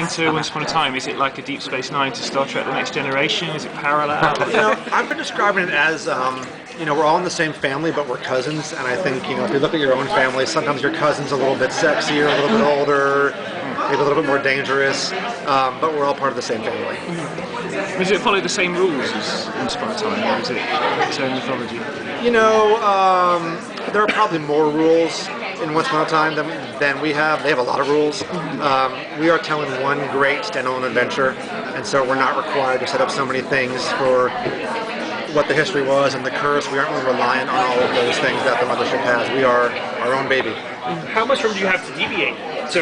saying to Once Upon a Time, is it like a Deep Space Nine to Star Trek: The Next Generation? Is it parallel? I've been describing it as, we're all in the same family, but we're cousins. And I think, if you look at your own family, sometimes your cousin's a little bit sexier, a little bit older, maybe a little bit more dangerous, but we're all part of the same family. Does it follow the same rules as Once Upon a Time, or is it its own mythology? There are probably more rules in Once Upon a Time than we have. They have a lot of rules. We are telling one great standalone adventure, and so we're not required to set up so many things for what the history was and the curse. We aren't really reliant on all of those things that the mothership has. We are our own baby. How much room do you have to deviate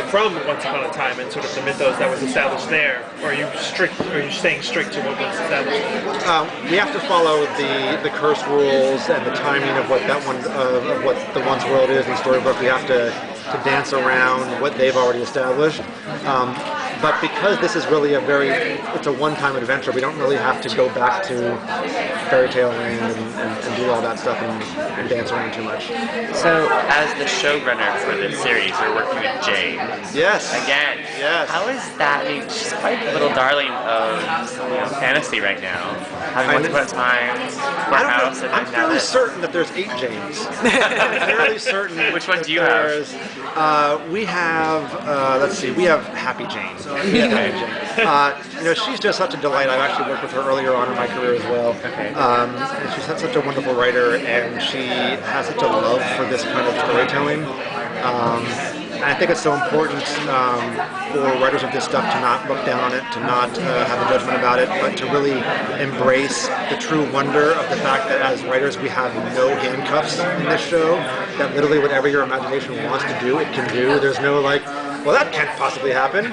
from Once Upon a Time and sort of the mythos that was established there? Or are you staying strict to what was established? We have to follow the curse rules and the timing of what of what the Once world is in the storybook. We have to dance around what they've already established. But because this is really it's a one-time adventure, we don't really have to go back to Fairy Tale Land and do all that stuff and dance around too much. So, as the showrunner for this series, you're working with Jane. Yes. Again. Yes. How is that? I mean, she's quite a little darling of fantasy right now. Having Once Upon a Time, Courthouse, and I'm fairly certain that there's 8 Janes. I'm fairly certain. Which one do you have? We have, we have Happy Jane. She's just such a delight. I've actually worked with her earlier on in my career as well. Okay. And she's such a wonderful writer, and she has such a love for this kind of storytelling. And I think it's so important for writers of this stuff to not look down on it, to not have a judgment about it, but to really embrace the true wonder of the fact that as writers we have no handcuffs in this show, that literally whatever your imagination wants to do, it can do. There's no well, that can't possibly happen.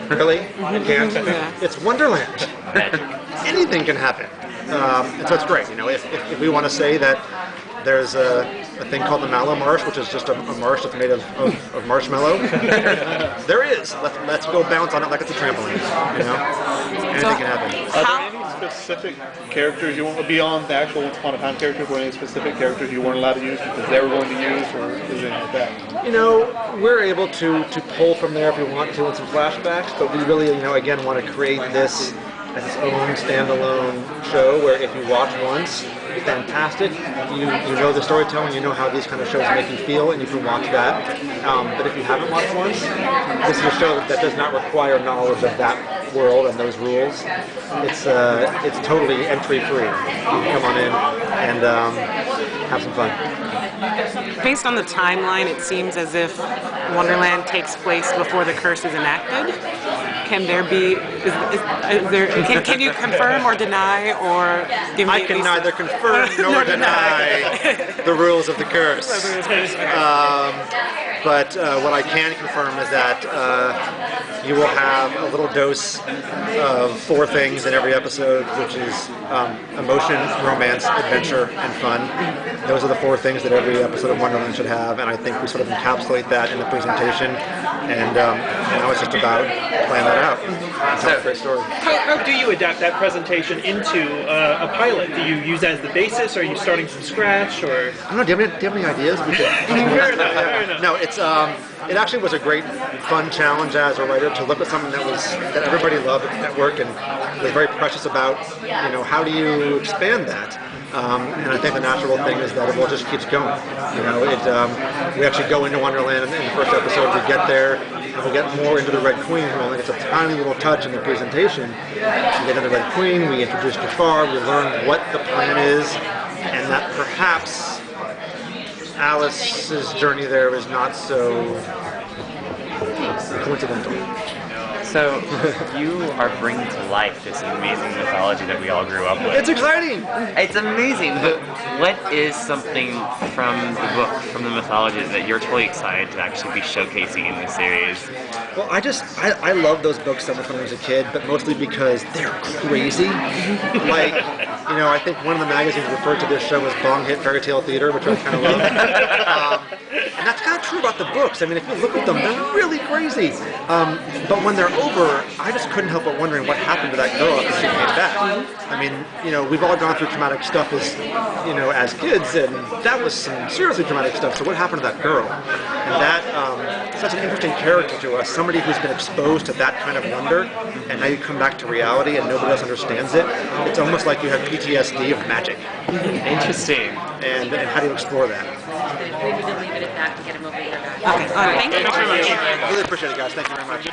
Really? It can't. It's Wonderland. Anything can happen. And so it's great. If we want to say that there's a thing called the Mallow Marsh, which is just a marsh that's made of marshmallow. There is. Let's go bounce on it like it's a trampoline. Anything can happen. Are there any specific characters you want beyond the actual Once Upon a Time characters? Were there any specific characters you weren't allowed to use because they were going to use, or is anything like that? We're able to pull from there if we want to in some flashbacks, but we really, again, want to create this as its own standalone show where if you watch once, fantastic. You know the storytelling, you know how these kind of shows make you feel, and you can watch that. But if you haven't watched once, this is a show that does not require knowledge of that world and those rules. It's totally entry free. You can come on in and have some fun. Based on the timeline, it seems as if Wonderland takes place before the curse is enacted. Can there be? Can you confirm or deny, or give me? I can neither confirm nor deny the rules of the curse. But what I can confirm is that you will have a little dose of 4 things in every episode, which is emotion, romance, adventure, and fun. Those are the 4 things that every episode of Wonderland should have, and I think we sort of encapsulate that in the presentation. And now it's just about playing that out. It's a great story. How do you adapt that presentation into a pilot? Do you use that as the basis, or are you starting from scratch? Or I don't know. Do you have any ideas? Fair enough. No, it actually was a great, fun challenge as a writer to look at something that everybody loved at the network and was very precious about. How do you expand that? And I think the natural thing is that it just keeps going. We actually go into Wonderland in the first episode. We get there, and we get more into the Red Queen. We only get a tiny little touch in the presentation. We get into the Red Queen. We introduce Jafar. We learn what the plan is, and that perhaps Alice's journey there is not so coincidental. So, you are bringing to life this amazing mythology that we all grew up with. It's exciting! It's amazing, but what is something from the book, from the mythology, that you're totally excited to actually be showcasing in this series? Well, I love those books so much when I was a kid, but mostly because they're crazy. I think one of the magazines referred to this show as Bong Hit Fairy Tale Theater, which I kind of love. And that's kind of true about the books. I mean, if you look at them, they're really crazy. But when they're over, I just couldn't help but wondering what happened to that girl after she came back. I mean, we've all gone through traumatic stuff as kids, and that was some seriously traumatic stuff. So what happened to that girl? And that such an interesting character to us, somebody who's been exposed to that kind of wonder, and now you come back to reality and nobody else understands it. It's almost like you have PTSD of magic. Interesting. And how do you explore that? Maybe we'll leave it at that to get him over here. Okay, all right. Thank you very much. Really appreciate it, guys. Thank you very much.